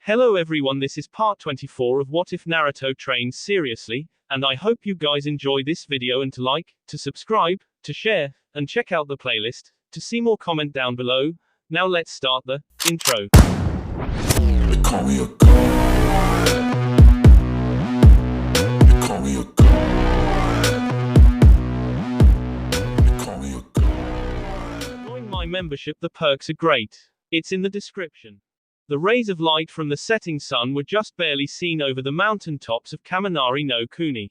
Hello everyone, this is part 24 of What If Naruto Trains Seriously, and I hope you guys enjoy this video and to like, to subscribe, to share, and check out the playlist, to see more comment down below. Now let's start the intro. They call me a god. They call me a god. They call me a god. Join my membership, the perks are great. It's in the description. The rays of light from the setting sun were just barely seen over the mountain tops of Kaminari no Kuni.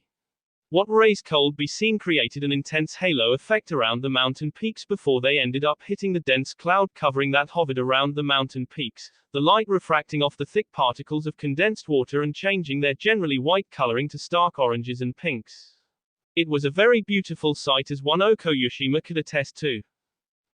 What rays could be seen created an intense halo effect around the mountain peaks before they ended up hitting the dense cloud covering that hovered around the mountain peaks, the light refracting off the thick particles of condensed water and changing their generally white coloring to stark oranges and pinks. It was a very beautiful sight, as one Okoyoshima could attest to.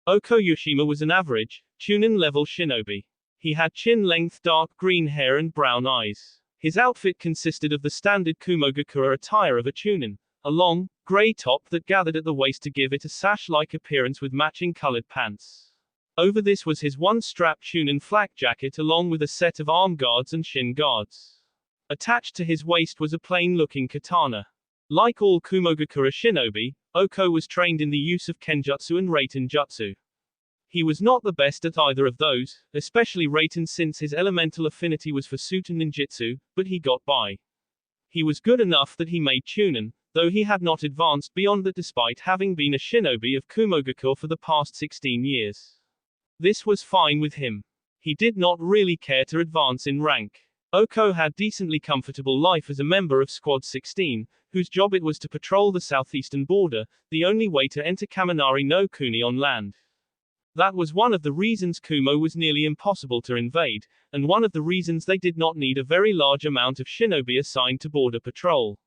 Okoyoshima was an average, Chunin level shinobi. He had chin-length dark green hair and brown eyes. His outfit consisted of the standard Kumogakure attire of a Chunin, a long, grey top that gathered at the waist to give it a sash-like appearance with matching colored pants. Over this was his one-strap Chunin flak jacket along with a set of arm guards and shin guards. Attached to his waist was a plain-looking katana. Like all Kumogakure shinobi, Oko was trained in the use of kenjutsu and reiten jutsu. He was not the best at either of those, especially reiten since his elemental affinity was for Suten ninjutsu, but he got by. He was good enough that he made Chunin, though he had not advanced beyond that despite having been a shinobi of Kumogakure for the past 16 years. This was fine with him. He did not really care to advance in rank. Oko had decently comfortable life as a member of Squad 16, whose job it was to patrol the southeastern border, the only way to enter Kaminari no Kuni on land. That was one of the reasons Kumo was nearly impossible to invade, and one of the reasons they did not need a very large amount of shinobi assigned to border patrol.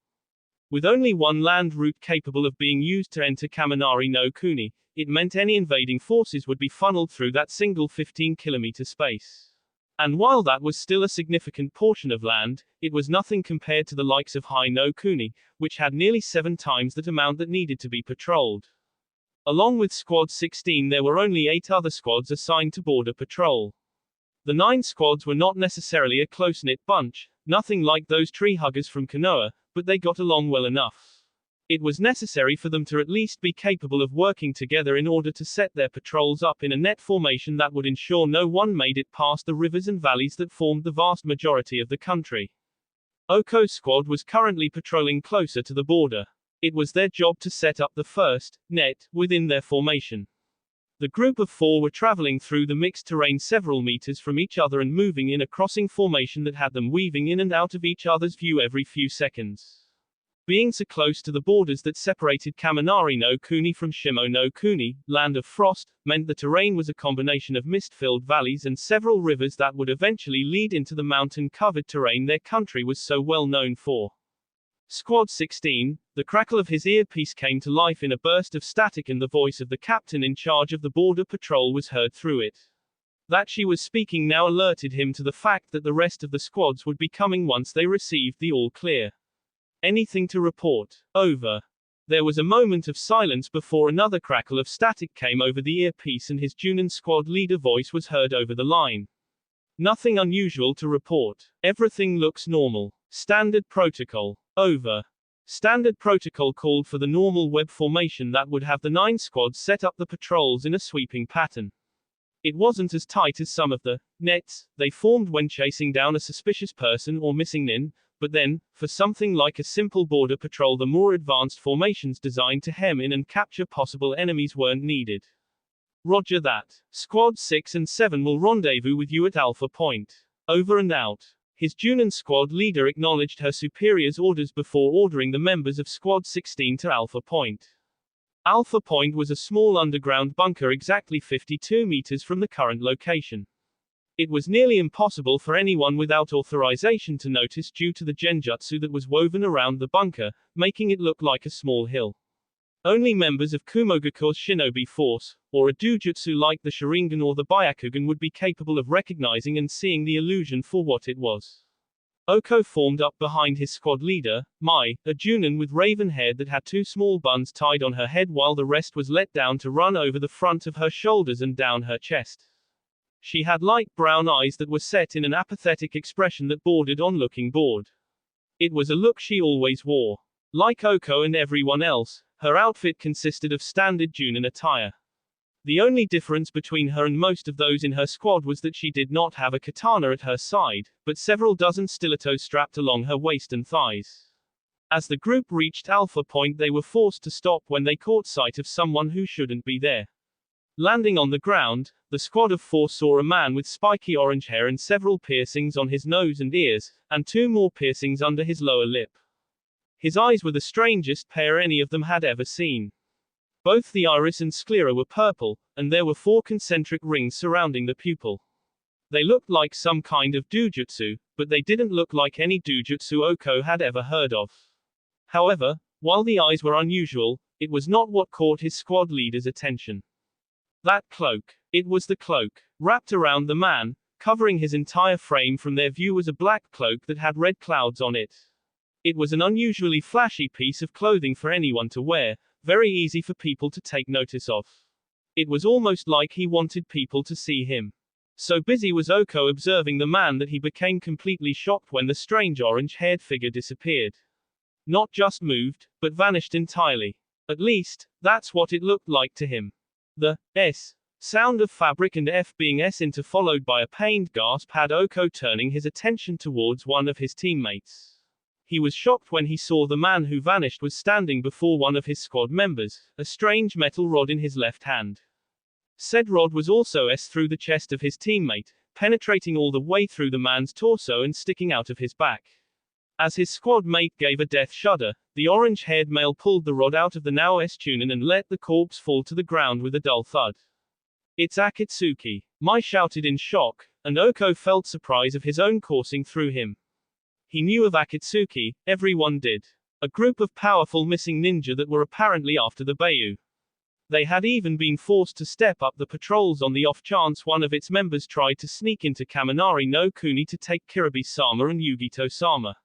With only one land route capable of being used to enter Kaminari no Kuni, it meant any invading forces would be funneled through that single 15-kilometer space. And while that was still a significant portion of land, it was nothing compared to the likes of Hai no Kuni, which had nearly 7 times that amount that needed to be patrolled. Along with Squad 16 there were only 8 other squads assigned to border patrol. The 9 squads were not necessarily a close-knit bunch, nothing like those tree huggers from Konoha, but they got along well enough. It was necessary for them to at least be capable of working together in order to set their patrols up in a net formation that would ensure no one made it past the rivers and valleys that formed the vast majority of the country. Oko's squad was currently patrolling closer to the border. It was their job to set up the first net within their formation. The group of 4 were traveling through the mixed terrain several meters from each other and moving in a crossing formation that had them weaving in and out of each other's view every few seconds. Being so close to the borders that separated Kaminari no Kuni from Shimo no Kuni, Land of Frost, meant the terrain was a combination of mist-filled valleys and several rivers that would eventually lead into the mountain-covered terrain their country was so well known for. Squad 16, the crackle of his earpiece came to life in a burst of static and the voice of the captain in charge of the border patrol was heard through it. That she was speaking now alerted him to the fact that the rest of the squads would be coming once they received the all clear. Anything to report? Over. There was a moment of silence before another crackle of static came over the earpiece and his Junin squad leader voice was heard over the line. Nothing unusual to report. Everything looks normal. Standard protocol. Over. Standard protocol called for the normal web formation that would have the 9 squads set up the patrols in a sweeping pattern. It wasn't as tight as some of the nets they formed when chasing down a suspicious person or missing nin, but then, for something like a simple border patrol the more advanced formations designed to hem in and capture possible enemies weren't needed. Roger that. Squad 6 and 7 will rendezvous with you at Alpha Point. Over and out. His Junin squad leader acknowledged her superior's orders before ordering the members of Squad 16 to Alpha Point. Alpha Point was a small underground bunker exactly 52 meters from the current location. It was nearly impossible for anyone without authorization to notice due to the genjutsu that was woven around the bunker, making it look like a small hill. Only members of Kumogakure's shinobi force, or a dojutsu like the Sharingan or the Byakugan would be capable of recognizing and seeing the illusion for what it was. Oko formed up behind his squad leader, Mai, a Junin with raven hair that had 2 small buns tied on her head while the rest was let down to run over the front of her shoulders and down her chest. She had light brown eyes that were set in an apathetic expression that bordered on looking bored. It was a look she always wore. Like Oko and everyone else, her outfit consisted of standard Junin attire. The only difference between her and most of those in her squad was that she did not have a katana at her side, but several dozen stilettos strapped along her waist and thighs. As the group reached Alpha Point, they were forced to stop when they caught sight of someone who shouldn't be there. Landing on the ground, the squad of 4 saw a man with spiky orange hair and several piercings on his nose and ears, and 2 more piercings under his lower lip. His eyes were the strangest pair any of them had ever seen. Both the iris and sclera were purple, and there were 4 concentric rings surrounding the pupil. They looked like some kind of dujutsu, but they didn't look like any dujutsu Oko had ever heard of. However, while the eyes were unusual, it was not what caught his squad leader's attention. That cloak. It was the cloak. Wrapped around the man, covering his entire frame from their view, was a black cloak that had red clouds on it. It was an unusually flashy piece of clothing for anyone to wear, very easy for people to take notice of. It was almost like he wanted people to see him. So busy was Oko observing the man that he became completely shocked when the strange orange-haired figure disappeared. Not just moved, but vanished entirely. At least, that's what it looked like to him. The S sound of fabric and F being S into followed by a pained gasp had Oko turning his attention towards one of his teammates. He was shocked when he saw the man who vanished was standing before one of his squad members, a strange metal rod in his left hand. Said rod was also S through the chest of his teammate, penetrating all the way through the man's torso and sticking out of his back. As his squad mate gave a death shudder, the orange-haired male pulled the rod out of the now S-Chunin and let the corpse fall to the ground with a dull thud. "It's Akatsuki!" Mai shouted in shock, and Oko felt surprise of his own coursing through him. He knew of Akatsuki, everyone did. A group of powerful missing ninja that were apparently after the Bayou. They had even been forced to step up the patrols on the off chance one of its members tried to sneak into Kaminari no Kuni to take Kiribi-sama and Yugito-sama.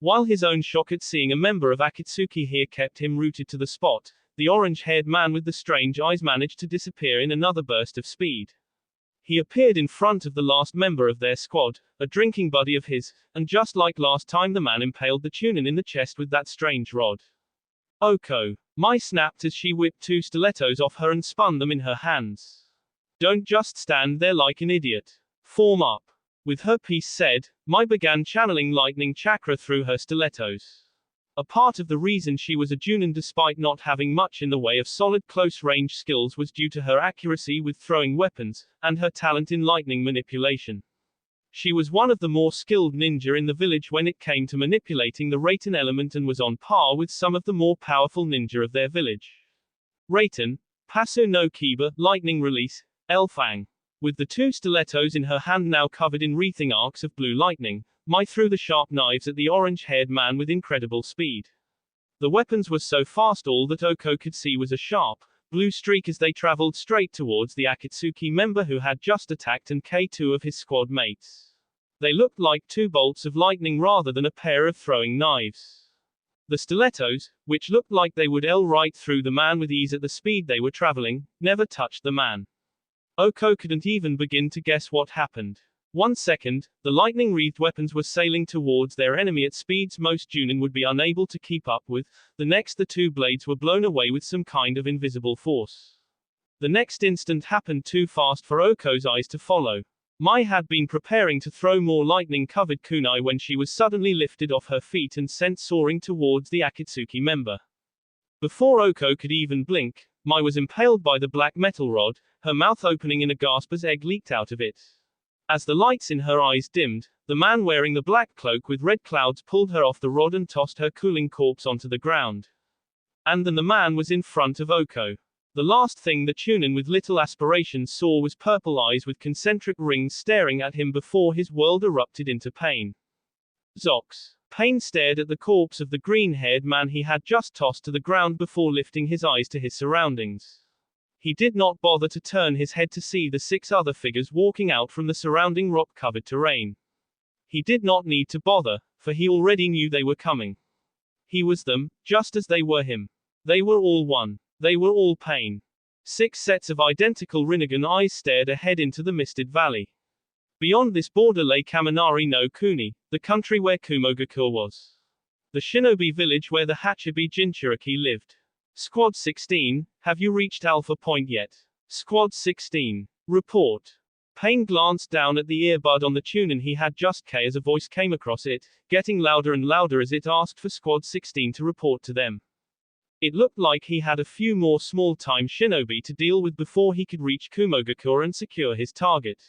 While his own shock at seeing a member of Akatsuki here kept him rooted to the spot, the orange-haired man with the strange eyes managed to disappear in another burst of speed. He appeared in front of the last member of their squad, a drinking buddy of his, and just like last time the man impaled the Chunin in the chest with that strange rod. "Oko!" Mai snapped as she whipped 2 stilettos off her and spun them in her hands. "Don't just stand there like an idiot. Form up." With her piece said, Mai began channeling lightning chakra through her stilettos. A part of the reason she was a Junin despite not having much in the way of solid close-range skills was due to her accuracy with throwing weapons, and her talent in lightning manipulation. She was one of the more skilled ninja in the village when it came to manipulating the Raiten element and was on par with some of the more powerful ninja of their village. Raiten, Pasu no Kiba, lightning release, Elfang. With the 2 stilettos in her hand now covered in wreathing arcs of blue lightning, Mai threw the sharp knives at the orange-haired man with incredible speed. The weapons were so fast all that Oko could see was a sharp, blue streak as they traveled straight towards the Akatsuki member who had just attacked and killed 2 of his squad mates. They looked like 2 bolts of lightning rather than a pair of throwing knives. The stilettos, which looked like they would L right through the man with ease at the speed they were traveling, never touched the man. Oko couldn't even begin to guess what happened. 1 second, the lightning-wreathed weapons were sailing towards their enemy at speeds most Junin would be unable to keep up with. The next the 2 blades were blown away with some kind of invisible force. The next instant happened too fast for Oko's eyes to follow. Mai had been preparing to throw more lightning-covered kunai when she was suddenly lifted off her feet and sent soaring towards the Akatsuki member. Before Oko could even blink, Mai was impaled by the black metal rod, her mouth opening in a gasp as egg leaked out of it. As the lights in her eyes dimmed, the man wearing the black cloak with red clouds pulled her off the rod and tossed her cooling corpse onto the ground. And then the man was in front of Oko. The last thing the Chunin with little aspirations saw was purple eyes with concentric rings staring at him before his world erupted into pain. Zox. Pain stared at the corpse of the green-haired man he had just tossed to the ground before lifting his eyes to his surroundings. He did not bother to turn his head to see the 6 other figures walking out from the surrounding rock-covered terrain. He did not need to bother, for he already knew they were coming. He was them, just as they were him. They were all one. They were all pain. 6 sets of identical Rinnegan eyes stared ahead into the misted valley. Beyond this border lay Kaminari no Kuni, the country where Kumogakure was. The shinobi village where the Hachibi Jinchuriki lived. Squad 16, have you reached Alpha Point yet? Squad 16. Report. Pain glanced down at the earbud on the tunin he had just as a voice came across it, getting louder and louder as it asked for Squad 16 to report to them. It looked like he had a few more small-time shinobi to deal with before he could reach Kumogakure and secure his target.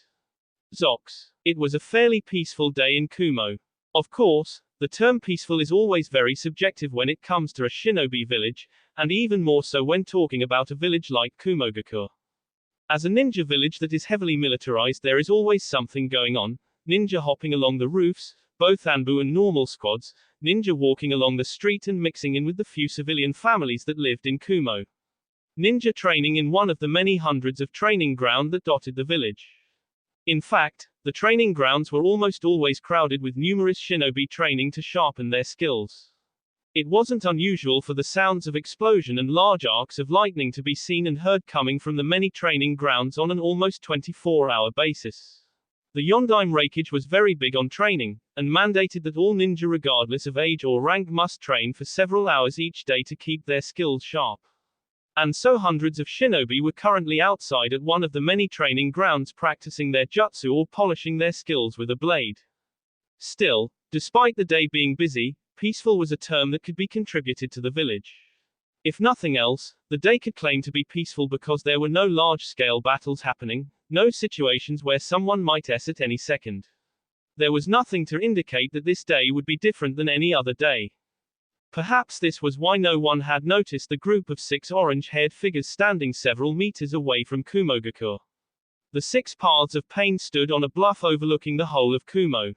Zox. It was a fairly peaceful day in Kumo. Of course, the term peaceful is always very subjective when it comes to a shinobi village, and even more so when talking about a village like Kumogakure. As a ninja village that is heavily militarized, there is always something going on: ninja hopping along the roofs, both Anbu and normal squads, ninja walking along the street and mixing in with the few civilian families that lived in Kumo. Ninja training in one of the many hundreds of training ground that dotted the village. In fact, the training grounds were almost always crowded with numerous shinobi training to sharpen their skills. It wasn't unusual for the sounds of explosion and large arcs of lightning to be seen and heard coming from the many training grounds on an almost 24-hour basis. The Yondaime Reikage was very big on training, and mandated that all ninja regardless of age or rank must train for several hours each day to keep their skills sharp. And so hundreds of shinobi were currently outside at one of the many training grounds practicing their jutsu or polishing their skills with a blade. Still, despite the day being busy, peaceful was a term that could be contributed to the village. If nothing else, the day could claim to be peaceful because there were no large-scale battles happening, no situations where someone might S at any second. There was nothing to indicate that this day would be different than any other day. Perhaps this was why no one had noticed the group of 6 orange-haired figures standing several meters away from Kumogakure. The 6 paths of pain stood on a bluff overlooking the whole of Kumo.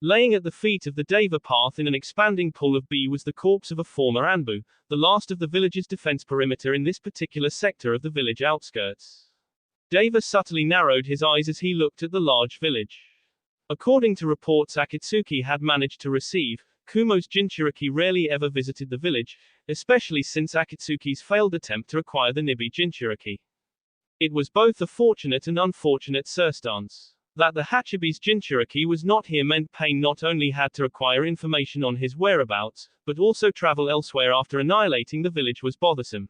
Laying at the feet of the Deva path in an expanding pool of B was the corpse of a former Anbu, the last of the village's defense perimeter in this particular sector of the village outskirts. Deva subtly narrowed his eyes as he looked at the large village. According to reports Akatsuki had managed to receive, Kumo's Jinchuriki rarely ever visited the village, especially since Akatsuki's failed attempt to acquire the Nibi Jinchuriki. It was both a fortunate and unfortunate circumstance. That the Hachibi's Jinchuriki was not here meant Pain not only had to acquire information on his whereabouts, but also travel elsewhere after annihilating the village was bothersome.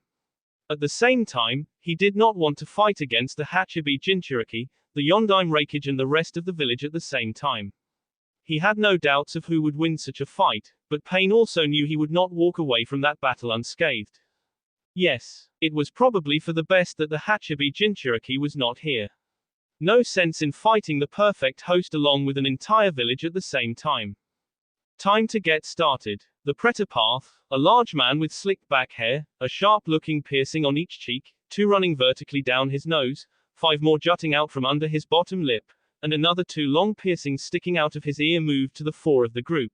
At the same time, he did not want to fight against the Hachibi Jinchuriki, the Yondaime Reikage and the rest of the village at the same time. He had no doubts of who would win such a fight, but Pain also knew he would not walk away from that battle unscathed. Yes, it was probably for the best that the Hachibi Jinchuriki was not here. No sense in fighting the perfect host along with an entire village at the same time. Time to get started. The Preta path, a large man with slicked back hair, a sharp-looking piercing on each cheek, 2 running vertically down his nose, 5 more jutting out from under his bottom lip, and another 2 long piercings sticking out of his ear moved to the fore of the group.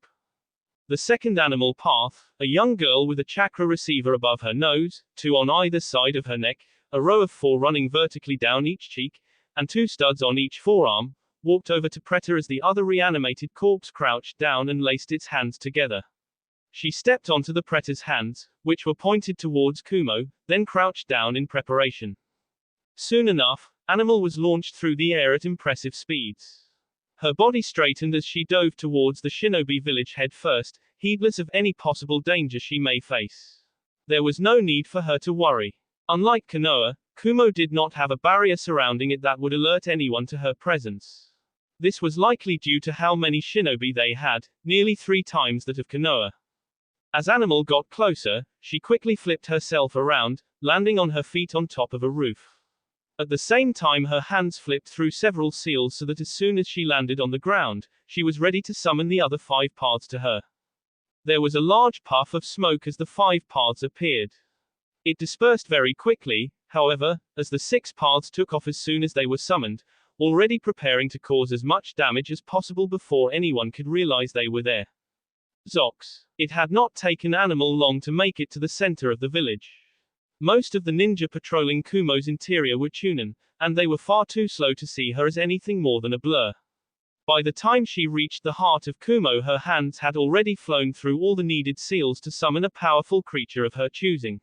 The second animal path, a young girl with a chakra receiver above her nose, 2 on either side of her neck, a row of 4 running vertically down each cheek, and 2 studs on each forearm, walked over to Preta as the other reanimated corpse crouched down and laced its hands together. She stepped onto the Preta's hands, which were pointed towards Kumo, then crouched down in preparation. Soon enough, Animal was launched through the air at impressive speeds. Her body straightened as she dove towards the shinobi village head first, heedless of any possible danger she may face. There was no need for her to worry. Unlike Konoha, Kumo did not have a barrier surrounding it that would alert anyone to her presence. This was likely due to how many shinobi they had, nearly 3 times that of Konoha. As Animal got closer, she quickly flipped herself around, landing on her feet on top of a roof. At the same time her hands flipped through several seals so that as soon as she landed on the ground, she was ready to summon the other 5 paths to her. There was a large puff of smoke as the 5 paths appeared. It dispersed very quickly, however, as the 6 paths took off as soon as they were summoned, already preparing to cause as much damage as possible before anyone could realize they were there. Zox. It had not taken Animal long to make it to the center of the village. Most of the ninja patrolling Kumo's interior were Chunin, and they were far too slow to see her as anything more than a blur. By the time she reached the heart of Kumo, her hands had already flown through all the needed seals to summon a powerful creature of her choosing.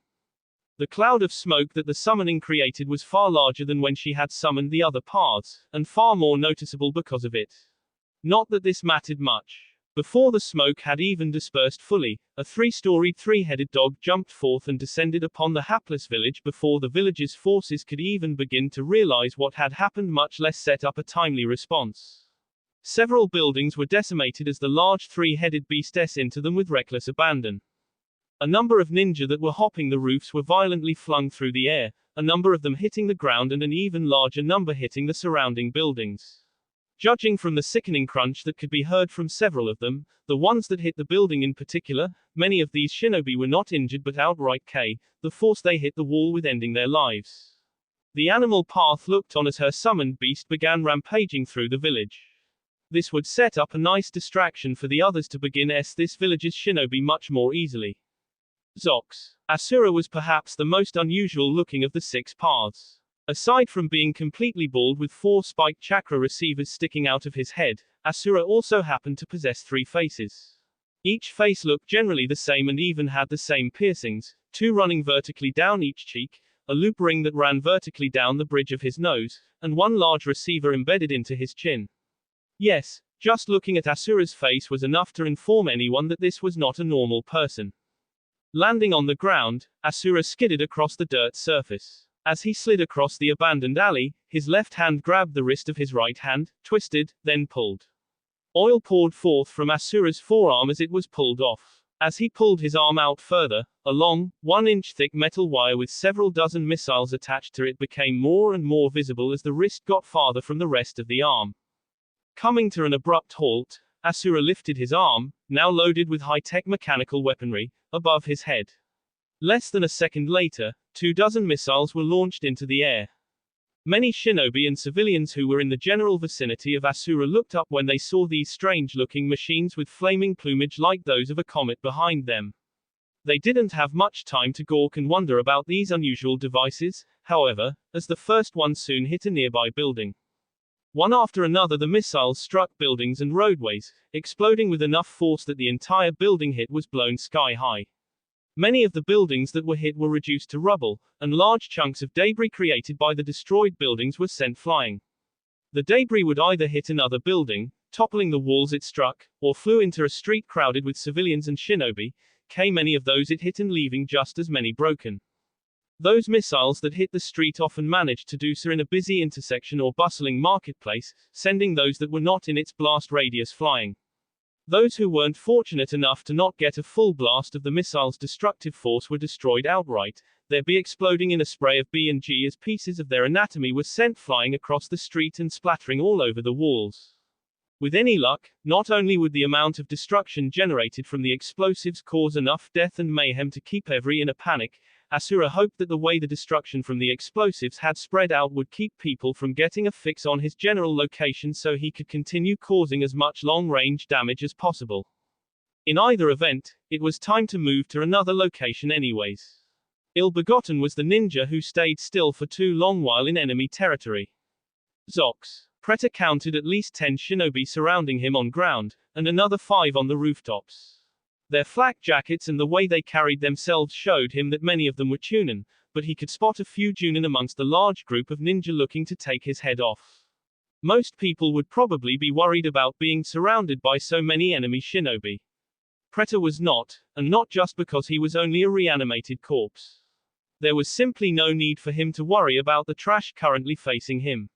The cloud of smoke that the summoning created was far larger than when she had summoned the other paths, and far more noticeable because of it. Not that this mattered much. Before the smoke had even dispersed fully, a three-storied three-headed dog jumped forth and descended upon the hapless village before the village's forces could even begin to realize what had happened, much less set up a timely response. Several buildings were decimated as the large three-headed beast entered them with reckless abandon. A number of ninja that were hopping the roofs were violently flung through the air, a number of them hitting the ground and an even larger number hitting the surrounding buildings. Judging from the sickening crunch that could be heard from several of them, the ones that hit the building in particular, many of these shinobi were not injured but outright the force they hit the wall with, ending their lives. The animal path looked on as her summoned beast began rampaging through the village. This would set up a nice distraction for the others to begin this village's shinobi much more easily. Zox. Asura was perhaps the most unusual looking of the six paths. Aside from being completely bald with four spiked chakra receivers sticking out of his head, Asura also happened to possess three faces. Each face looked generally the same and even had the same piercings, two running vertically down each cheek, a loop ring that ran vertically down the bridge of his nose, and one large receiver embedded into his chin. Yes, just looking at Asura's face was enough to inform anyone that this was not a normal person. Landing on the ground, Asura skidded across the dirt surface. As he slid across the abandoned alley, his left hand grabbed the wrist of his right hand, twisted, then pulled. Oil poured forth from Asura's forearm as it was pulled off. As he pulled his arm out further, a long, 1-inch thick metal wire with several dozen missiles attached to it became more and more visible as the wrist got farther from the rest of the arm. Coming to an abrupt halt, Asura lifted his arm, now loaded with high-tech mechanical weaponry, above his head. Less than a second later, 24 missiles were launched into the air. Many shinobi and civilians who were in the general vicinity of Asura looked up when they saw these strange-looking machines with flaming plumage like those of a comet behind them. They didn't have much time to gawk and wonder about these unusual devices, however, as the first one soon hit a nearby building. One after another the missiles struck buildings and roadways, exploding with enough force that the entire building hit was blown sky high. Many of the buildings that were hit were reduced to rubble, and large chunks of debris created by the destroyed buildings were sent flying. The debris would either hit another building, toppling the walls it struck, or flew into a street crowded with civilians and shinobi, many of those it hit and leaving just as many broken. Those missiles that hit the street often managed to do so in a busy intersection or bustling marketplace, sending those that were not in its blast radius flying. Those who weren't fortunate enough to not get a full blast of the missile's destructive force were destroyed outright, their be exploding in a spray of B&G as pieces of their anatomy were sent flying across the street and splattering all over the walls. With any luck, not only would the amount of destruction generated from the explosives cause enough death and mayhem to keep everyone in a panic, Asura hoped that the way the destruction from the explosives had spread out would keep people from getting a fix on his general location so he could continue causing as much long-range damage as possible. In either event, it was time to move to another location anyways. Ill-begotten was the ninja who stayed still for too long while in enemy territory. Zox. Preta counted at least 10 shinobi surrounding him on ground, and another 5 on the rooftops. Their flak jackets and the way they carried themselves showed him that many of them were Chunin, but he could spot a few Junin amongst the large group of ninja looking to take his head off. Most people would probably be worried about being surrounded by so many enemy shinobi. Preta was not, and not just because he was only a reanimated corpse. There was simply no need for him to worry about the trash currently facing him.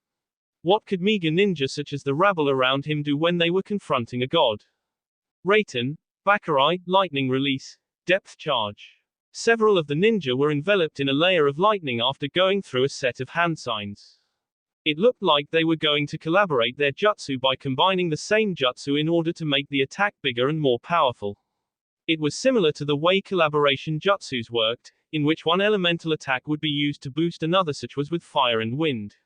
What could meager ninja such as the rabble around him do when they were confronting a god? Raiten, Bakurai, lightning release, depth charge. Several of the ninja were enveloped in a layer of lightning after going through a set of hand signs. It looked like they were going to collaborate their jutsu by combining the same jutsu in order to make the attack bigger and more powerful. It was similar to the way collaboration jutsus worked, in which one elemental attack would be used to boost another, such as with fire and wind.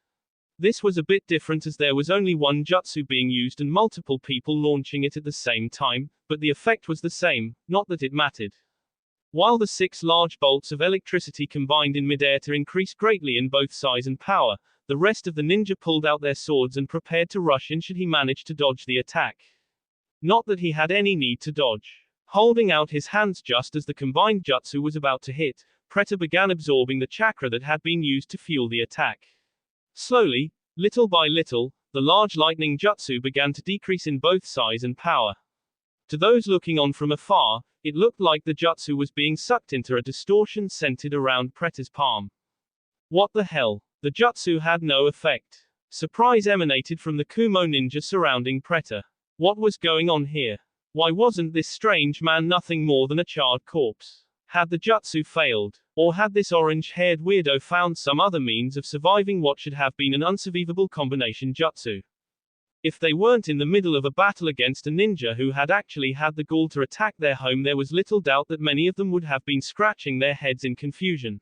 This was a bit different as there was only one jutsu being used and multiple people launching it at the same time, but the effect was the same, not that it mattered. While the 6 large bolts of electricity combined in midair to increase greatly in both size and power, the rest of the ninja pulled out their swords and prepared to rush in should he manage to dodge the attack. Not that he had any need to dodge. Holding out his hands just as the combined jutsu was about to hit, Preta began absorbing the chakra that had been used to fuel the attack. Slowly, little by little, the large lightning jutsu began to decrease in both size and power. To those looking on from afar, it looked like the jutsu was being sucked into a distortion centered around Preta's palm. What the hell? The jutsu had no effect. Surprise emanated from the Kumo ninja surrounding Preta. What was going on here? Why wasn't this strange man nothing more than a charred corpse? Had the jutsu failed? Or had this orange-haired weirdo found some other means of surviving what should have been an unsurvivable combination jutsu? If they weren't in the middle of a battle against a ninja who had actually had the gall to attack their home, there was little doubt that many of them would have been scratching their heads in confusion.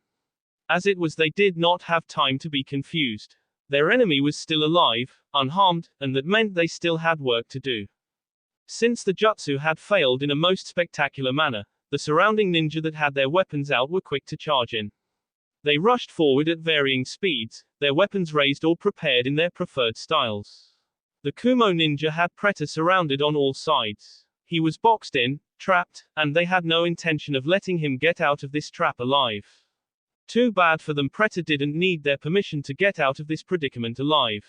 As it was, they did not have time to be confused. Their enemy was still alive, unharmed, and that meant they still had work to do. Since the jutsu had failed in a most spectacular manner, the surrounding ninja that had their weapons out were quick to charge in. They rushed forward at varying speeds, their weapons raised or prepared in their preferred styles. The Kumo ninja had Preta surrounded on all sides. He was boxed in, trapped, and they had no intention of letting him get out of this trap alive. Too bad for them, Preta didn't need their permission to get out of this predicament alive.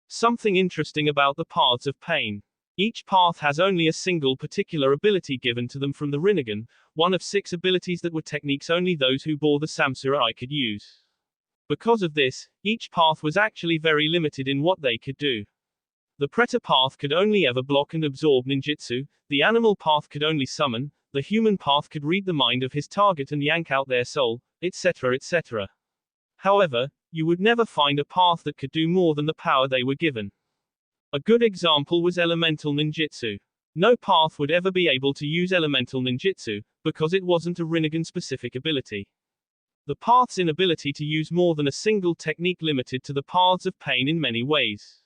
Something interesting about the paths of pain. Each path has only a single particular ability given to them from the Rinnegan, one of 6 abilities that were techniques only those who bore the Samsurai could use. Because of this, each path was actually very limited in what they could do. The Preta path could only ever block and absorb ninjutsu, the animal path could only summon, the human path could read the mind of his target and yank out their soul, etc. etc. However, you would never find a path that could do more than the power they were given. A good example was elemental ninjutsu. No path would ever be able to use elemental ninjutsu, because it wasn't a Rinnegan-specific ability. The path's inability to use more than a single technique limited to the paths of pain in many ways.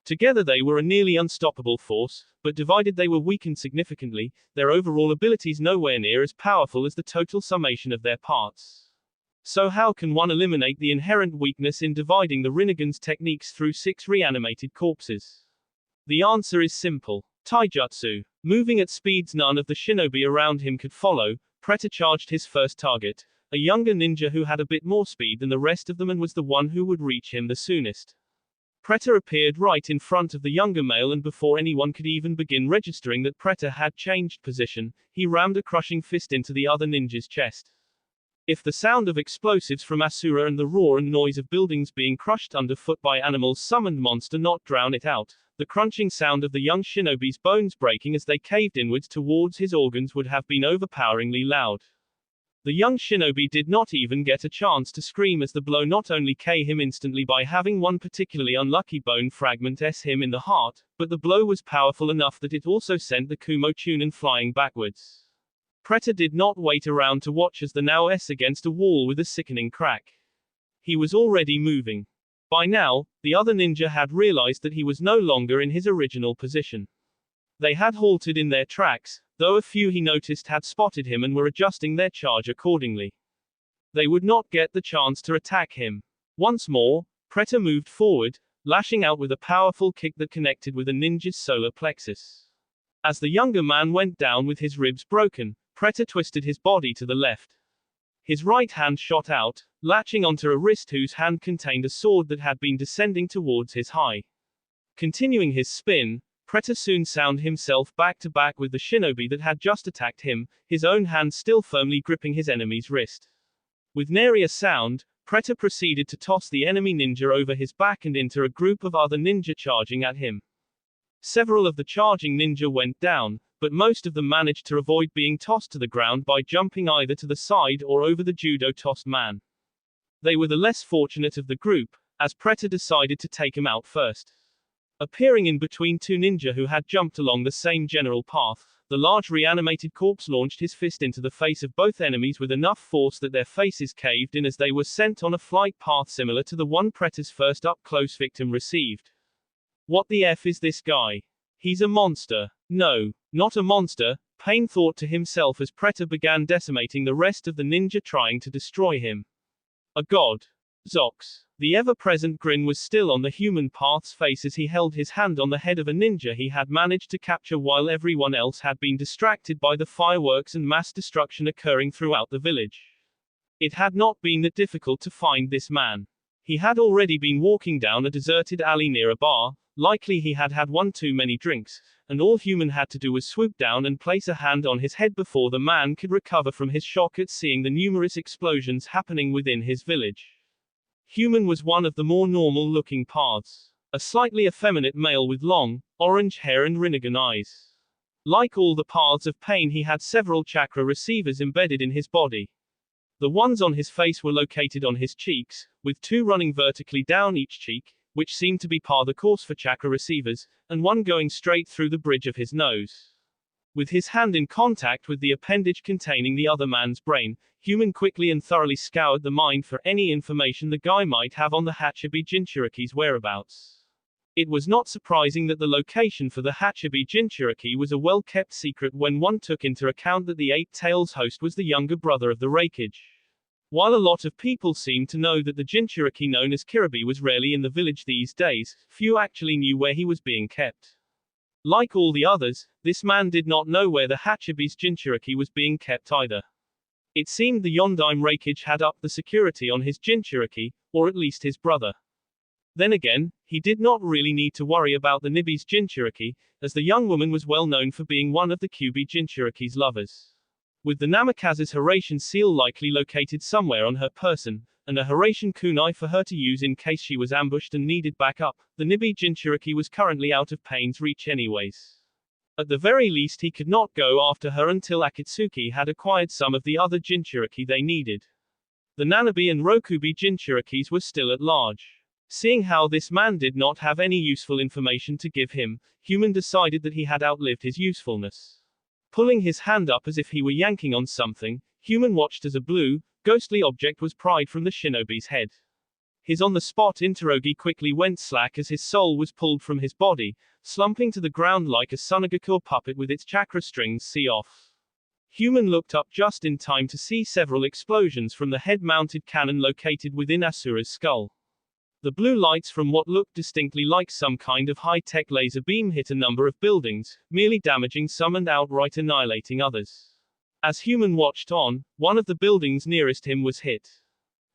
Together they were a nearly unstoppable force, but divided they were weakened significantly, their overall abilities nowhere near as powerful as the total summation of their parts. So how can one eliminate the inherent weakness in dividing the Rinnegan's techniques through 6 reanimated corpses? The answer is simple. Taijutsu. Moving at speeds none of the shinobi around him could follow, Preta charged his first target, a younger ninja who had a bit more speed than the rest of them and was the one who would reach him the soonest. Preta appeared right in front of the younger male, and before anyone could even begin registering that Preta had changed position, he rammed a crushing fist into the other ninja's chest. If the sound of explosives from Asura and the roar and noise of buildings being crushed underfoot by animals summoned monster not drown it out, the crunching sound of the young shinobi's bones breaking as they caved inwards towards his organs would have been overpoweringly loud. The young shinobi did not even get a chance to scream, as the blow not only killed him instantly by having one particularly unlucky bone fragment him in the heart, but the blow was powerful enough that it also sent the Kumo Chunin flying backwards. Preta did not wait around to watch as the now against a wall with a sickening crack. He was already moving. By now, the other ninja had realized that he was no longer in his original position. They had halted in their tracks, though a few he noticed had spotted him and were adjusting their charge accordingly. They would not get the chance to attack him. Once more, Preta moved forward, lashing out with a powerful kick that connected with a ninja's solar plexus. As the younger man went down with his ribs broken, Preta twisted his body to the left. His right hand shot out, latching onto a wrist whose hand contained a sword that had been descending towards his high. Continuing his spin, Preta soon found himself back to back with the shinobi that had just attacked him, his own hand still firmly gripping his enemy's wrist. With nary a sound, Preta proceeded to toss the enemy ninja over his back and into a group of other ninja charging at him. Several of the charging ninja went down, but most of them managed to avoid being tossed to the ground by jumping either to the side or over the judo-tossed man. They were the less fortunate of the group, as Preta decided to take him out first. Appearing in between 2 ninja who had jumped along the same general path, the large reanimated corpse launched his fist into the face of both enemies with enough force that their faces caved in as they were sent on a flight path similar to the one Preta's first up-close victim received. What the F is this guy? He's a monster. No, not a monster, Pain thought to himself as Preta began decimating the rest of the ninja trying to destroy him. A god. Zox. The ever-present grin was still on the human path's face as he held his hand on the head of a ninja he had managed to capture while everyone else had been distracted by the fireworks and mass destruction occurring throughout the village. It had not been that difficult to find this man. He had already been walking down a deserted alley near a bar, likely he had had one too many drinks, and all human had to do was swoop down and place a hand on his head before the man could recover from his shock at seeing the numerous explosions happening within his village. Human was one of the more normal-looking paths. A slightly effeminate male with long, orange hair and Rinnegan eyes. Like all the paths of pain, he had several chakra receivers embedded in his body. The ones on his face were located on his cheeks, with two running vertically down each cheek, which seemed to be par the course for chakra receivers, and one going straight through the bridge of his nose. With his hand in contact with the appendage containing the other man's brain, Human quickly and thoroughly scoured the mind for any information the guy might have on the Hachibi Jinchuriki's whereabouts. It was not surprising that the location for the Hachibi Jinchuriki was a well-kept secret when one took into account that the Eight Tails host was the younger brother of the Raikage. While a lot of people seemed to know that the Jinchuriki known as Kiribi was rarely in the village these days, few actually knew where he was being kept. Like all the others, this man did not know where the Hachibi's Jinchuriki was being kept either. It seemed the Yondaime Raikage had upped the security on his Jinchuriki, or at least his brother. Then again, he did not really need to worry about the Nibi's Jinchuriki, as the young woman was well known for being one of the Kyubi Jinchuriki's lovers. With the Namikaze's Haration seal likely located somewhere on her person, and a Haration kunai for her to use in case she was ambushed and needed backup, the Nibi Jinchuriki was currently out of Pain's reach anyways. At the very least he could not go after her until Akatsuki had acquired some of the other Jinchuriki they needed. The Nanabi and Rokubi Jinchurikis were still at large. Seeing how this man did not have any useful information to give him, Human decided that he had outlived his usefulness. Pulling his hand up as if he were yanking on something, Human watched as a blue, ghostly object was pried from the shinobi's head. His on-the-spot interrogi quickly went slack as his soul was pulled from his body, slumping to the ground like a Sunagakur puppet with its chakra strings off. Human looked up just in time to see several explosions from the head-mounted cannon located within Asura's skull. The blue lights from what looked distinctly like some kind of high-tech laser beam hit a number of buildings, merely damaging some and outright annihilating others. As Human watched on, one of the buildings nearest him was hit.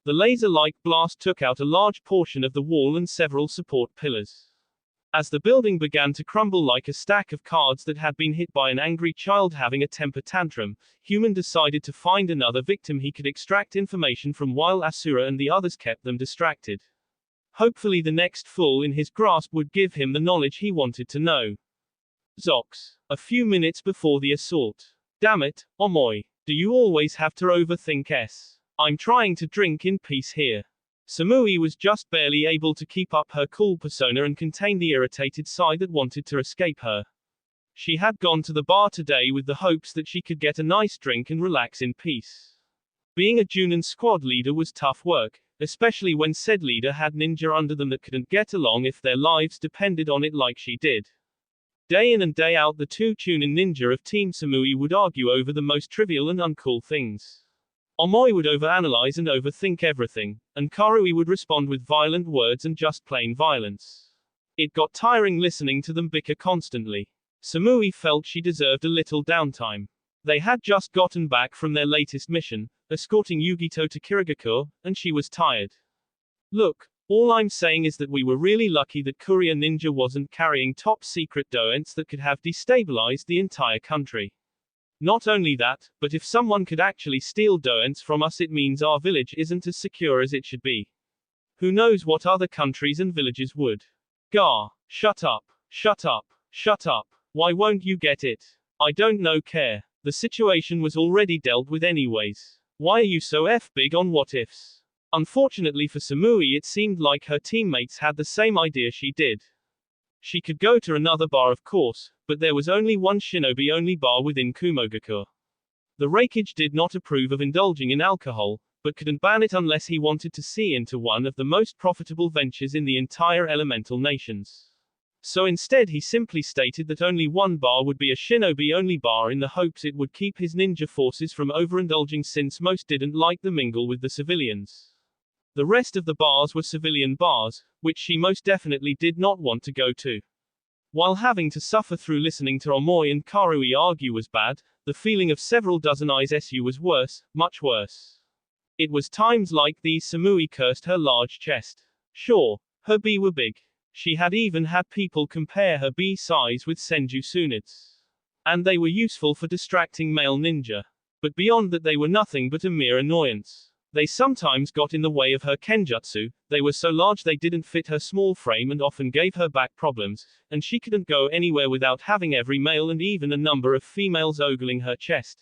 The laser-like blast took out a large portion of the wall and several support pillars. As the building began to crumble like a stack of cards that had been hit by an angry child having a temper tantrum, Human decided to find another victim he could extract information from while Asura and the others kept them distracted. Hopefully the next fool in his grasp would give him the knowledge he wanted to know. Zox. A few minutes before the assault. Damn it, Omoi. Do you always have to overthink s? I'm trying to drink in peace here. Samui was just barely able to keep up her cool persona and contain the irritated sigh that wanted to escape her. She had gone to the bar today with the hopes that she could get a nice drink and relax in peace. Being a Junin squad leader was tough work, especially when said leader had ninja under them that couldn't get along if their lives depended on it like she did. Day in and day out the two Chunin ninja of Team Samui would argue over the most trivial and uncool things. Omoi would overanalyze and overthink everything, and Karui would respond with violent words and just plain violence. It got tiring listening to them bicker constantly. Samui felt she deserved a little downtime. They had just gotten back from their latest mission, escorting Yugito to Kirigakure, and she was tired. Look, all I'm saying is that we were really lucky that Courier Ninja wasn't carrying top-secret doents that could have destabilized the entire country. Not only that, but if someone could actually steal doents from us it means our village isn't as secure as it should be. Who knows what other countries and villages would. Gar. Shut up. Shut up. Shut up. Why won't you get it? I don't know care. The situation was already dealt with anyways. Why are you so big on what ifs? Unfortunately for Samui it seemed like her teammates had the same idea she did. She could go to another bar of course, but there was only one shinobi-only bar within Kumogakure. The Raikage did not approve of indulging in alcohol, but couldn't ban it unless he wanted to see into one of the most profitable ventures in the entire elemental nations. So instead he simply stated that only one bar would be a shinobi-only bar in the hopes it would keep his ninja forces from overindulging since most didn't like the mingle with the civilians. The rest of the bars were civilian bars, which she most definitely did not want to go to. While having to suffer through listening to Omoi and Karui argue was bad, the feeling of several dozen eyes SU was worse, much worse. It was times like these Samui cursed her large chest. Sure, her B were big. She had even had people compare her B size with Senju Tsunet's. And they were useful for distracting male ninja. But beyond that they were nothing but a mere annoyance. They sometimes got in the way of her kenjutsu, they were so large they didn't fit her small frame and often gave her back problems, and she couldn't go anywhere without having every male and even a number of females ogling her chest.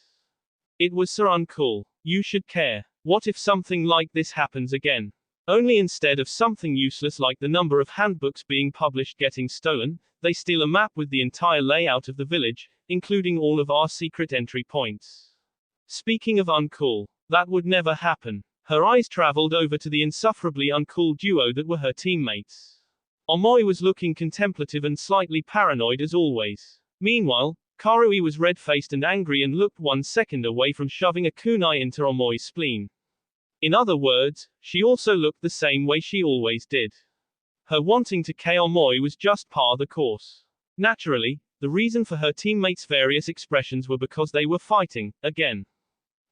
It was so uncool. You should care. What if something like this happens again? Only instead of something useless like the number of handbooks being published getting stolen, they steal a map with the entire layout of the village, including all of our secret entry points. Speaking of uncool, that would never happen. Her eyes traveled over to the insufferably uncool duo that were her teammates. Omoi was looking contemplative and slightly paranoid as always. Meanwhile, Karui was red-faced and angry and looked 1 second away from shoving a kunai into Omoi's spleen. In other words, she also looked the same way she always did. Her wanting to KO Omoi was just par the course. Naturally, the reason for her teammates' various expressions were because they were fighting, again.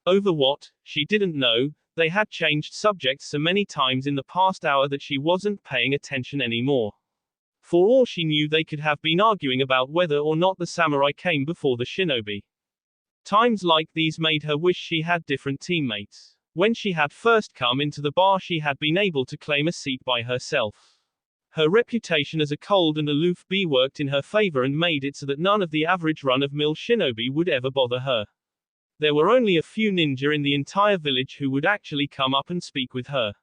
Over what, she didn't know, they had changed subjects so many times in the past hour that she wasn't paying attention anymore. For all she knew they could have been arguing about whether or not the samurai came before the shinobi. Times like these made her wish she had different teammates. When she had first come into the bar she had been able to claim a seat by herself. Her reputation as a cold and aloof bee worked in her favor and made it so that none of the average run-of-mill shinobi would ever bother her. There were only a few ninja in the entire village who would actually come up and speak with her.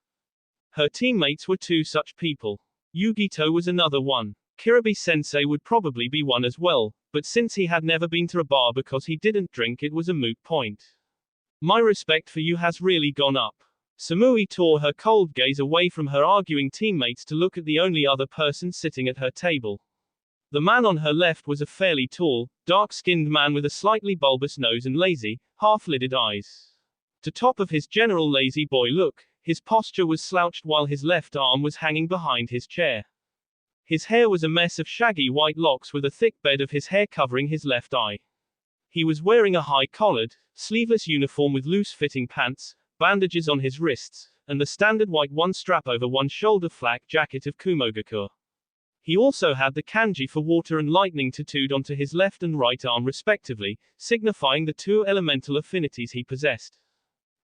Her teammates were 2 such people. Yugito was another one. Kiribi-sensei would probably be one as well, but since he had never been to a bar because he didn't drink it was a moot point. My respect for you has really gone up. Samui tore her cold gaze away from her arguing teammates to look at the only other person sitting at her table. The man on her left was a fairly tall, dark-skinned man with a slightly bulbous nose and lazy, half-lidded eyes. To top of his general lazy boy look, his posture was slouched while his left arm was hanging behind his chair. His hair was a mess of shaggy white locks with a thick bed of his hair covering his left eye. He was wearing a high-collared, sleeveless uniform with loose-fitting pants, bandages on his wrists, and the standard white one-strap over one shoulder flak jacket of Kumogakur. He also had the kanji for water and lightning tattooed onto his left and right arm respectively, signifying the 2 elemental affinities he possessed.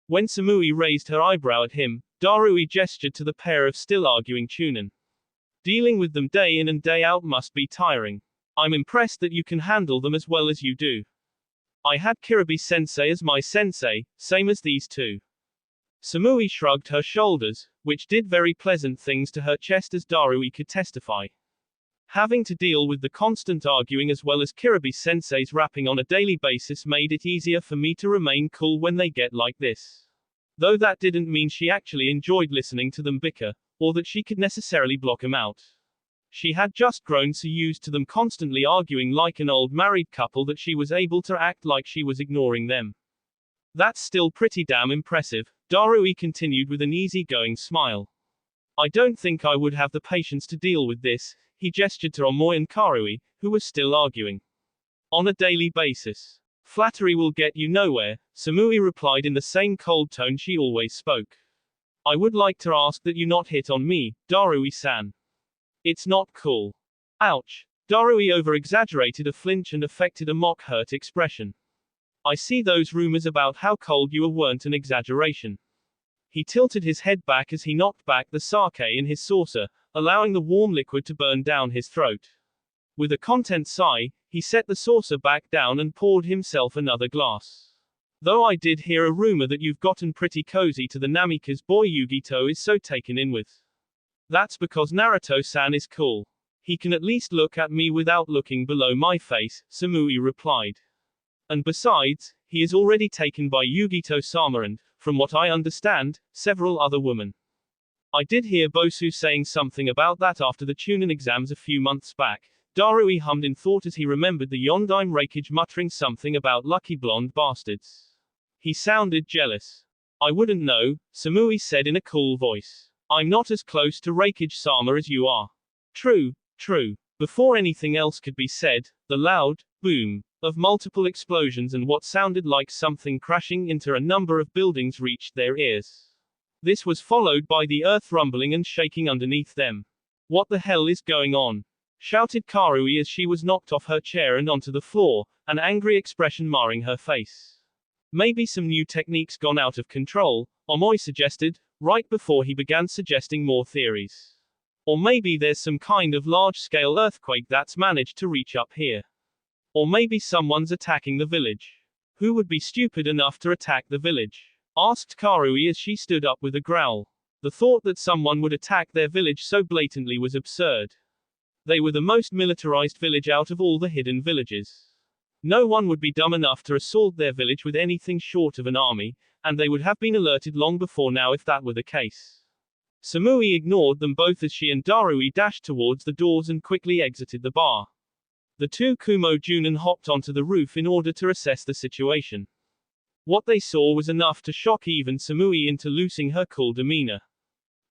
When Samui raised her eyebrow at him, Darui gestured to the pair of still arguing chunin. Dealing with them day in and day out must be tiring. I'm impressed that you can handle them as well as you do. I had Kiribi-sensei as my sensei, same as these 2. Samui shrugged her shoulders, which did very pleasant things to her chest as Darui could testify. Having to deal with the constant arguing as well as Kiribi-sensei's rapping on a daily basis made it easier for me to remain cool when they get like this. Though that didn't mean she actually enjoyed listening to them bicker, or that she could necessarily block them out. She had just grown so used to them constantly arguing like an old married couple that she was able to act like she was ignoring them. That's still pretty damn impressive, Darui continued with an easy-going smile. I don't think I would have the patience to deal with this, he gestured to Omoi and Karui, who were still arguing. On a daily basis. Flattery will get you nowhere, Samui replied in the same cold tone she always spoke. I would like to ask that you not hit on me, Darui-san. It's not cool. Ouch. Darui over-exaggerated a flinch and affected a mock-hurt expression. I see those rumors about how cold you weren't an exaggeration. He tilted his head back as he knocked back the sake in his saucer, allowing the warm liquid to burn down his throat. With a content sigh, he set the saucer back down and poured himself another glass. Though I did hear a rumor that you've gotten pretty cozy to the Namikaze boy Yugito is so taken in with. That's because Naruto-san is cool. He can at least look at me without looking below my face, Samui replied. And besides, he is already taken by Yugito-sama and, from what I understand, several other women. I did hear Bosu saying something about that after the Chunin exams a few months back. Darui hummed in thought as he remembered the Yondaime Reikage muttering something about lucky blonde bastards. He sounded jealous. I wouldn't know, Samui said in a cool voice. I'm not as close to Reikage-sama as you are. True, true. Before anything else could be said, the loud boom of multiple explosions and what sounded like something crashing into a number of buildings reached their ears. This was followed by the earth rumbling and shaking underneath them. What the hell is going on? Shouted Karui as she was knocked off her chair and onto the floor, an angry expression marring her face. Maybe some new techniques gone out of control, Omoi suggested, right before he began suggesting more theories. Or maybe there's some kind of large-scale earthquake that's managed to reach up here. Or maybe someone's attacking the village. Who would be stupid enough to attack the village? Asked Karui as she stood up with a growl. The thought that someone would attack their village so blatantly was absurd. They were the most militarized village out of all the hidden villages. No one would be dumb enough to assault their village with anything short of an army, and they would have been alerted long before now if that were the case. Samui ignored them both as she and Darui dashed towards the doors and quickly exited the bar. The two Kumo Junin hopped onto the roof in order to assess the situation. What they saw was enough to shock even Samui into losing her cool demeanor.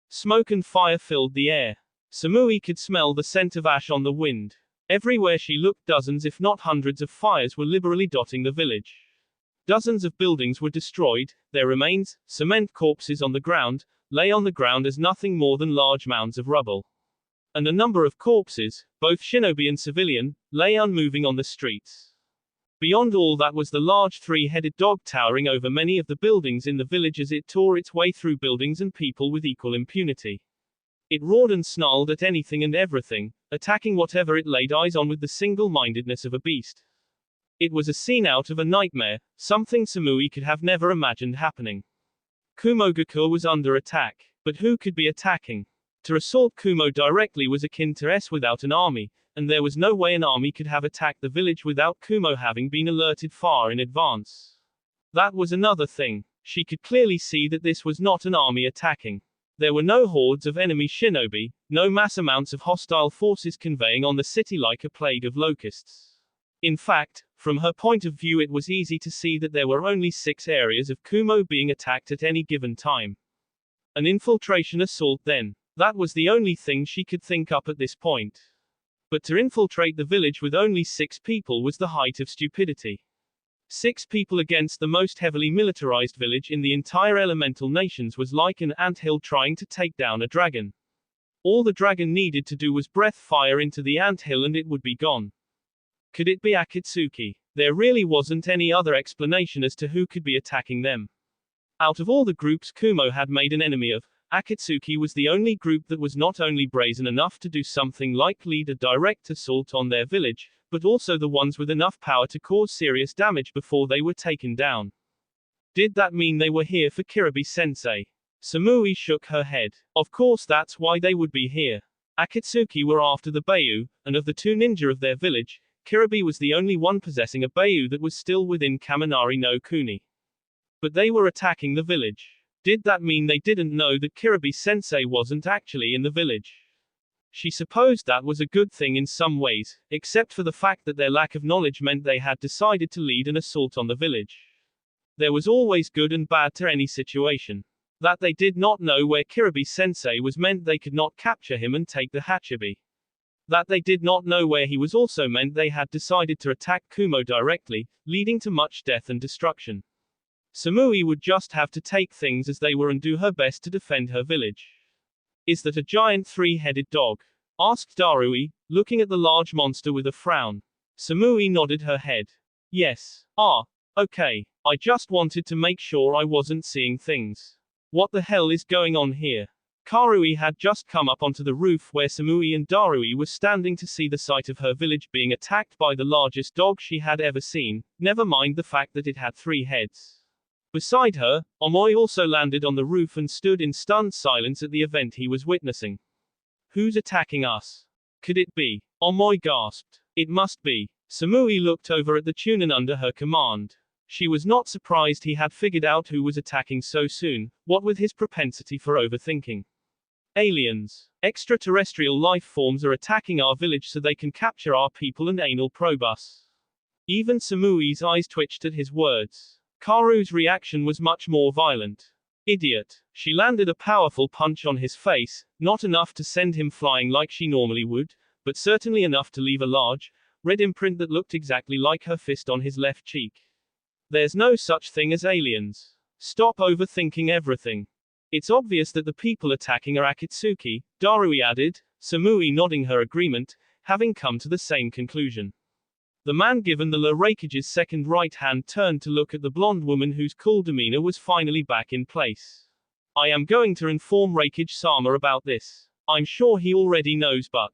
Smoke and fire filled the air. Samui could smell the scent of ash on the wind. Everywhere she looked, dozens if not hundreds of fires were liberally dotting the village. Dozens of buildings were destroyed, their remains, cement corpses on the ground, lay on the ground as nothing more than large mounds of rubble. And a number of corpses, both shinobi and civilian, lay unmoving on the streets. Beyond all that was the large three-headed dog towering over many of the buildings in the village as it tore its way through buildings and people with equal impunity. It roared and snarled at anything and everything, attacking whatever it laid eyes on with the single-mindedness of a beast. It was a scene out of a nightmare, something Samui could have never imagined happening. Kumogakur was under attack, but who could be attacking? To assault Kumo directly was akin to S without an army, and there was no way an army could have attacked the village without Kumo having been alerted far in advance. That was another thing. She could clearly see that this was not an army attacking. There were no hordes of enemy shinobi, no mass amounts of hostile forces conveying on the city like a plague of locusts. In fact, from her point of view it was easy to see that there were only 6 areas of Kumo being attacked at any given time. An infiltration assault then. That was the only thing she could think up at this point. But to infiltrate the village with only 6 people was the height of stupidity. 6 people against the most heavily militarized village in the entire elemental nations was like an anthill trying to take down a dragon. All the dragon needed to do was breath fire into the anthill and it would be gone. Could it be Akatsuki? There really wasn't any other explanation as to who could be attacking them. Out of all the groups Kumo had made an enemy of, Akatsuki was the only group that was not only brazen enough to do something like lead a direct assault on their village, but also the ones with enough power to cause serious damage before they were taken down. Did that mean they were here for Kiribi-sensei? Samui shook her head. Of course that's why they would be here. Akatsuki were after the Bayu, and of the 2 ninja of their village, Kiribi was the only one possessing a Bayu that was still within Kaminari no Kuni. But they were attacking the village. Did that mean they didn't know that Kiribi-sensei wasn't actually in the village? She supposed that was a good thing in some ways, except for the fact that their lack of knowledge meant they had decided to lead an assault on the village. There was always good and bad to any situation. That they did not know where Kiribi-sensei was meant they could not capture him and take the Hachibi. That they did not know where he was also meant they had decided to attack Kumo directly, leading to much death and destruction. Samui would just have to take things as they were and do her best to defend her village. Is that a giant 3-headed dog? Asked Darui, looking at the large monster with a frown. Samui nodded her head. Yes. Ah. Okay. I just wanted to make sure I wasn't seeing things. What the hell is going on here? Karui had just come up onto the roof where Samui and Darui were standing to see the sight of her village being attacked by the largest dog she had ever seen, never mind the fact that it had 3 heads. Beside her, Omoi also landed on the roof and stood in stunned silence at the event he was witnessing. Who's attacking us? Could it be? Omoi gasped. It must be. Samui looked over at the Chunin under her command. She was not surprised he had figured out who was attacking so soon, what with his propensity for overthinking. Aliens. Extraterrestrial life forms are attacking our village so they can capture our people and anal probe us. Even Samui's eyes twitched at his words. Karu's reaction was much more violent. Idiot. She landed a powerful punch on his face, not enough to send him flying like she normally would, but certainly enough to leave a large, red imprint that looked exactly like her fist on his left cheek. There's no such thing as aliens. Stop overthinking everything. It's obvious that the people attacking are Akatsuki, Darui added, Samui nodding her agreement, having come to the same conclusion. The man given the Raikage's second right hand turned to look at the blonde woman whose cool demeanor was finally back in place. I am going to inform Raikage-sama about this. I'm sure he already knows, but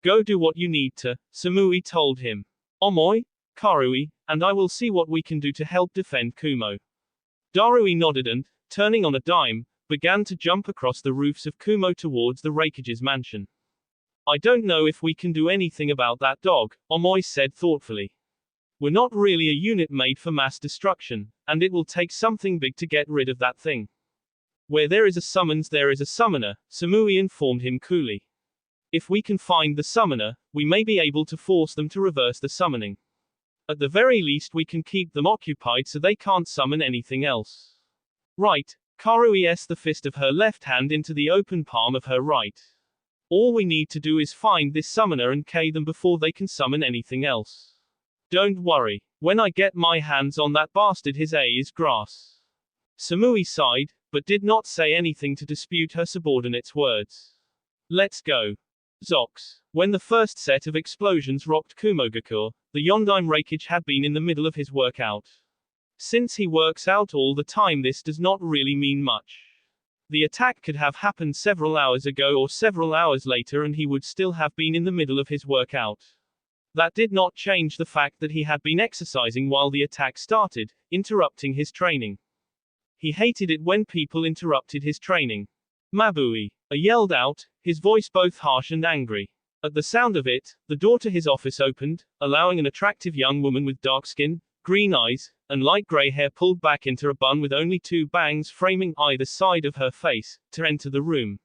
go do what you need to, Samui told him. Omoi, Karui, and I will see what we can do to help defend Kumo. Darui nodded and, turning on a dime, began to jump across the roofs of Kumo towards the Raikage's mansion. I don't know if we can do anything about that dog, Omoi said thoughtfully. We're not really a unit made for mass destruction, and it will take something big to get rid of that thing. Where there is a summons there is a summoner, Samui informed him coolly. If we can find the summoner, we may be able to force them to reverse the summoning. At the very least we can keep them occupied so they can't summon anything else. Right, Karui s the fist of her left hand into the open palm of her right. All we need to do is find this summoner and K them before they can summon anything else. Don't worry, when I get my hands on that bastard his A is grass. Samui sighed, but did not say anything to dispute her subordinate's words. Let's go. Zox. When the first set of explosions rocked Kumogakur, the Yondaime Raikage had been in the middle of his workout. Since he works out all the time, this does not really mean much. The attack could have happened several hours ago or several hours later and he would still have been in the middle of his workout. That did not change the fact that he had been exercising while the attack started, interrupting his training. He hated it when people interrupted his training. Mabui. Yelled out, his voice both harsh and angry. At the sound of it, the door to his office opened, allowing an attractive young woman with dark skin, green eyes, and light gray hair pulled back into a bun with only two bangs framing either side of her face, to enter the room.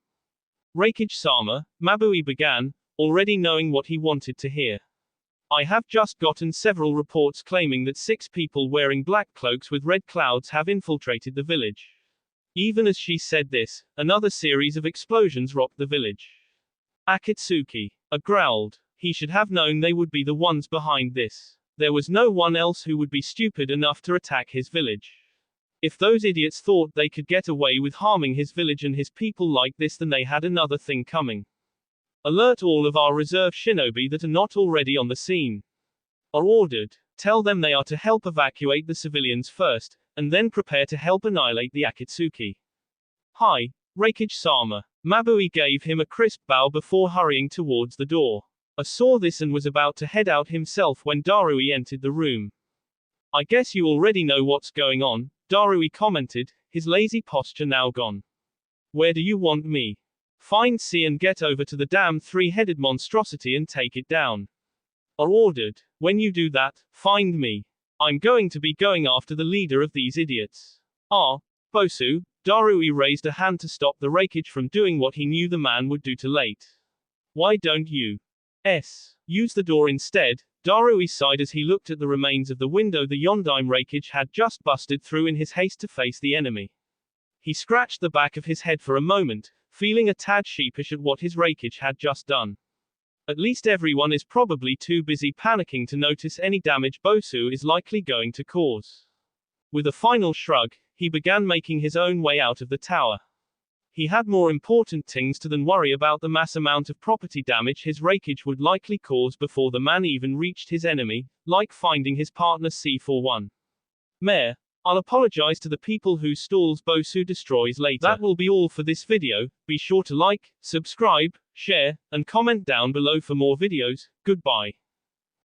Raikage-sama, Mabui began, already knowing what he wanted to hear. I have just gotten several reports claiming that 6 people wearing black cloaks with red clouds have infiltrated the village. Even as she said this, another series of explosions rocked the village. Akatsuki growled. He should have known they would be the ones behind this. There was no one else who would be stupid enough to attack his village. If those idiots thought they could get away with harming his village and his people like this, then they had another thing coming. Alert all of our reserve shinobi that are not already on the scene. Are ordered. Tell them they are to help evacuate the civilians first, and then prepare to help annihilate the Akatsuki. Hi, Raikage-sama. Mabui gave him a crisp bow before hurrying towards the door. I saw this and was about to head out himself when Darui entered the room. I guess you already know what's going on, Darui commented, his lazy posture now gone. Where do you want me? Find C and get over to the damn 3-headed monstrosity and take it down. Are ordered. When you do that, find me. I'm going to be going after the leader of these idiots. Bosu. Darui raised a hand to stop the Raikage from doing what he knew the man would do too late. Why don't you use the door instead? Darui sighed as he looked at the remains of the window the Yondaime Raikage had just busted through in his haste to face the enemy. He scratched the back of his head for a moment, feeling a tad sheepish at what his Raikage had just done. At least everyone is probably too busy panicking to notice any damage Bosu is likely going to cause. With a final shrug, he began making his own way out of the tower. He had more important things to than worry about the mass amount of property damage his Raikage would likely cause before the man even reached his enemy, like finding his partner C41. Mayor, I'll apologize to the people whose stalls Bosu destroys later. That will be all for this video. Be sure to like, subscribe, share, and comment down below for more videos. Goodbye.